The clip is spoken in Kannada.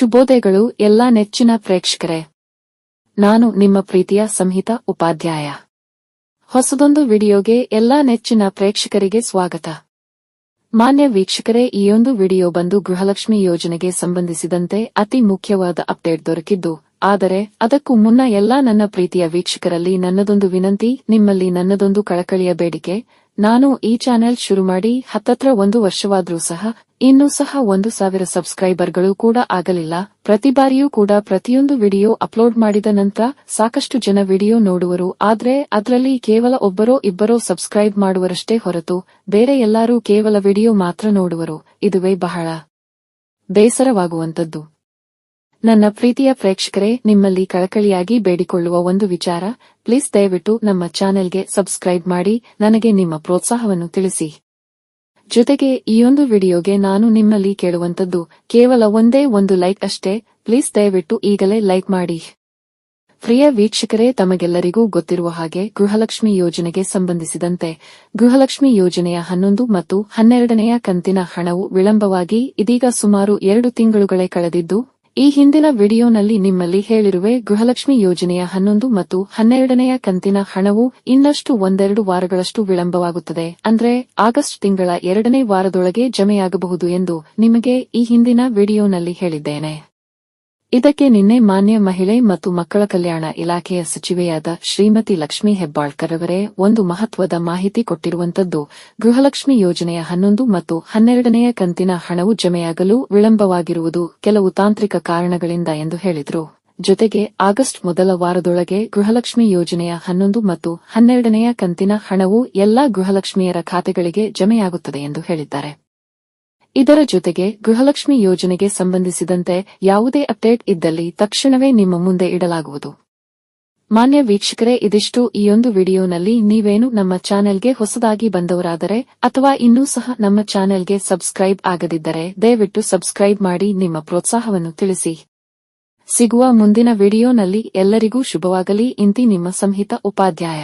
ಶುಭೋದಯಗಳು ಎಲ್ಲಾ ನೆಚ್ಚಿನ ಪ್ರೇಕ್ಷಕರೇ. ನಾನು ನಿಮ್ಮ ಪ್ರೀತಿಯ ಸಂಹಿತಾ ಉಪಾಧ್ಯಾಯ. ಹೊಸದೊಂದು ವಿಡಿಯೋಗೆ ಎಲ್ಲಾ ನೆಚ್ಚಿನ ಪ್ರೇಕ್ಷಕರಿಗೆ ಸ್ವಾಗತ. ಮಾನ್ಯ ವೀಕ್ಷಕರೇ, ಈಯೊಂದು ವಿಡಿಯೋ ಬಂದು ಗೃಹಲಕ್ಷ್ಮಿ ಯೋಜನೆಗೆ ಸಂಬಂಧಿಸಿದಂತೆ ಅತಿ ಮುಖ್ಯವಾದ ಅಪ್ಡೇಟ್ ದೊರಕಿದ್ದು, ಆದರೆ ಅದಕ್ಕೂ ಮುನ್ನ ಎಲ್ಲಾ ನನ್ನ ಪ್ರೀತಿಯ ವೀಕ್ಷಕರಲ್ಲಿ ನನ್ನದೊಂದು ವಿನಂತಿ, ನಿಮ್ಮಲ್ಲಿ ನನ್ನದೊಂದು ಕಳಕಳಿಯ ಬೇಡಿಕೆ. ನಾನು ಈ ಚಾನೆಲ್ ಶುರು ಮಾಡಿ ಹತ್ತತ್ರ 1 ವರ್ಷವಾದ್ರೂ ಸಹ ಇನ್ನೂ ಸಹ 1,000 ಸಬ್ಸ್ಕ್ರೈಬರ್ಗಳು ಕೂಡ ಆಗಲಿಲ್ಲ. ಪ್ರತಿ ಬಾರಿಯೂ ಕೂಡ ಪ್ರತಿಯೊಂದು ವಿಡಿಯೋ ಅಪ್ಲೋಡ್ ಮಾಡಿದ ನಂತರ ಸಾಕಷ್ಟು ಜನ ವಿಡಿಯೋ ನೋಡುವರು, ಆದ್ರೆ ಅದರಲ್ಲಿ ಕೇವಲ ಒಬ್ಬರೋ ಇಬ್ಬರೋ ಸಬ್ಸ್ಕ್ರೈಬ್ ಮಾಡುವರಷ್ಟೇ ಹೊರತು ಬೇರೆ ಎಲ್ಲರೂ ಕೇವಲ ವಿಡಿಯೋ ಮಾತ್ರ ನೋಡುವರು. ಇದುವೇ ಬಹಳ ಬೇಸರವಾಗುವಂತದ್ದು. ನನ್ನ ಪ್ರೀತಿಯ ಪ್ರೇಕ್ಷಕರೇ, ನಿಮ್ಮಲ್ಲಿ ಕಳಕಳಿಯಾಗಿ ಬೇಡಿಕೊಳ್ಳುವ ಒಂದು ವಿಚಾರ, ಪ್ಲೀಸ್ ದಯವಿಟ್ಟು ನಮ್ಮ ಚಾನೆಲ್ಗೆ ಸಬ್ಸ್ಕ್ರೈಬ್ ಮಾಡಿ ನನಗೆ ನಿಮ್ಮ ಪ್ರೋತ್ಸಾಹವನ್ನು ತಿಳಿಸಿ. ಜೊತೆಗೆ ಈಯೊಂದು ವಿಡಿಯೋಗೆ ನಾನು ನಿಮ್ಮಲ್ಲಿ ಕೇಳುವಂತದ್ದು ಕೇವಲ ಒಂದೇ ಒಂದು ಲೈಕ್ ಅಷ್ಟೇ. ಪ್ಲೀಸ್ ದಯವಿಟ್ಟು ಈಗಲೇ ಲೈಕ್ ಮಾಡಿ. ಪ್ರಿಯ ವೀಕ್ಷಕರೇ, ತಮಗೆಲ್ಲರಿಗೂ ಗೊತ್ತಿರುವ ಹಾಗೆ ಗೃಹಲಕ್ಷ್ಮಿ ಯೋಜನೆಗೆ ಸಂಬಂಧಿಸಿದಂತೆ ಗೃಹಲಕ್ಷ್ಮಿ ಯೋಜನೆಯ 11 ಮತ್ತು 12ನೆಯ ಕಂತಿನ ಹಣವು ವಿಳಂಬವಾಗಿ ಇದೀಗ ಸುಮಾರು 2 ತಿಂಗಳುಗಳೇ ಕಳೆದಿದ್ದು, ಈ ಹಿಂದಿನ ವಿಡಿಯೋನಲ್ಲಿ ನಿಮ್ಮಲ್ಲಿ ಹೇಳಿರುವೆ ಗೃಹಲಕ್ಷ್ಮಿ ಯೋಜನೆಯ 11 ಮತ್ತು 12ನೆಯ ಕಂತಿನ ಹಣವು ಇನ್ನಷ್ಟು 1-2 ವಾರಗಳಷ್ಟು ವಿಳಂಬವಾಗುತ್ತದೆ, ಅಂದ್ರೆ ಆಗಸ್ಟ್ ತಿಂಗಳ 2ನೇ ವಾರದೊಳಗೆ ಜಮೆಯಾಗಬಹುದು ಎಂದು ನಿಮಗೆ ಈ ಹಿಂದಿನ ವಿಡಿಯೋನಲ್ಲಿ ಹೇಳಿದ್ದೇನೆ. ಇದಕ್ಕೆ ನಿನ್ನೆ ಮಾನ್ಯ ಮಹಿಳೆ ಮತ್ತು ಮಕ್ಕಳ ಕಲ್ಯಾಣ ಇಲಾಖೆಯ ಸಚಿವೆಯಾದ ಶ್ರೀಮತಿ ಲಕ್ಷ್ಮೀ ಹೆಬ್ಬಾಳ್ಕರ್ ಅವರೇ ಒಂದು ಮಹತ್ವದ ಮಾಹಿತಿ ಕೊಟ್ಟಿರುವಂತದ್ದು, ಗೃಹಲಕ್ಷ್ಮಿ ಯೋಜನೆಯ 11 ಮತ್ತು 12ನೆಯ ಕಂತಿನ ಹಣವು ಜಮೆಯಾಗಲು ವಿಳಂಬವಾಗಿರುವುದು ಕೆಲವು ತಾಂತ್ರಿಕ ಕಾರಣಗಳಿಂದ ಎಂದು ಹೇಳಿದರು. ಜೊತೆಗೆ ಆಗಸ್ಟ್ ಮೊದಲ ವಾರದೊಳಗೆ ಗೃಹಲಕ್ಷ್ಮಿ ಯೋಜನೆಯ 11 ಮತ್ತು 12ನೆಯ ಕಂತಿನ ಹಣವು ಎಲ್ಲಾ ಗೃಹಲಕ್ಷ್ಮಿಯರ ಖಾತೆಗಳಿಗೆ ಜಮೆಯಾಗುತ್ತದೆ ಎಂದು ಹೇಳಿದ್ದಾರೆ. ಇದರ ಜೊತೆಗೆ ಗೃಹಲಕ್ಷ್ಮಿ ಯೋಜನೆಗೆ ಸಂಬಂಧಿಸಿದಂತೆ ಯಾವುದೇ ಅಪ್ಡೇಟ್ ಇದ್ದಲ್ಲಿ ತಕ್ಷಣವೇ ನಿಮ್ಮ ಮುಂದೆ ಇಡಲಾಗುವುದು. ಮಾನ್ಯ ವೀಕ್ಷಕರೇ, ಇದಿಷ್ಟು ಈಯೊಂದು ವಿಡಿಯೋನಲ್ಲಿ. ನೀವೇನು ನಮ್ಮ ಚಾನೆಲ್ಗೆ ಹೊಸದಾಗಿ ಬಂದವರಾದರೆ ಅಥವಾ ಇನ್ನೂ ಸಹ ನಮ್ಮ ಚಾನೆಲ್ಗೆ ಸಬ್ಸ್ಕ್ರೈಬ್ ಆಗದಿದ್ದರೆ ದಯವಿಟ್ಟು ಸಬ್ಸ್ಕ್ರೈಬ್ ಮಾಡಿ ನಿಮ್ಮ ಪ್ರೋತ್ಸಾಹವನ್ನು ತಿಳಿಸಿ. ಸಿಗುವ ಮುಂದಿನ ವಿಡಿಯೋನಲ್ಲಿ ಎಲ್ಲರಿಗೂ ಶುಭವಾಗಲಿ. ಇಂತಿ ನಿಮ್ಮ ಸಂಹಿತಾ ಉಪಾಧ್ಯಾಯ.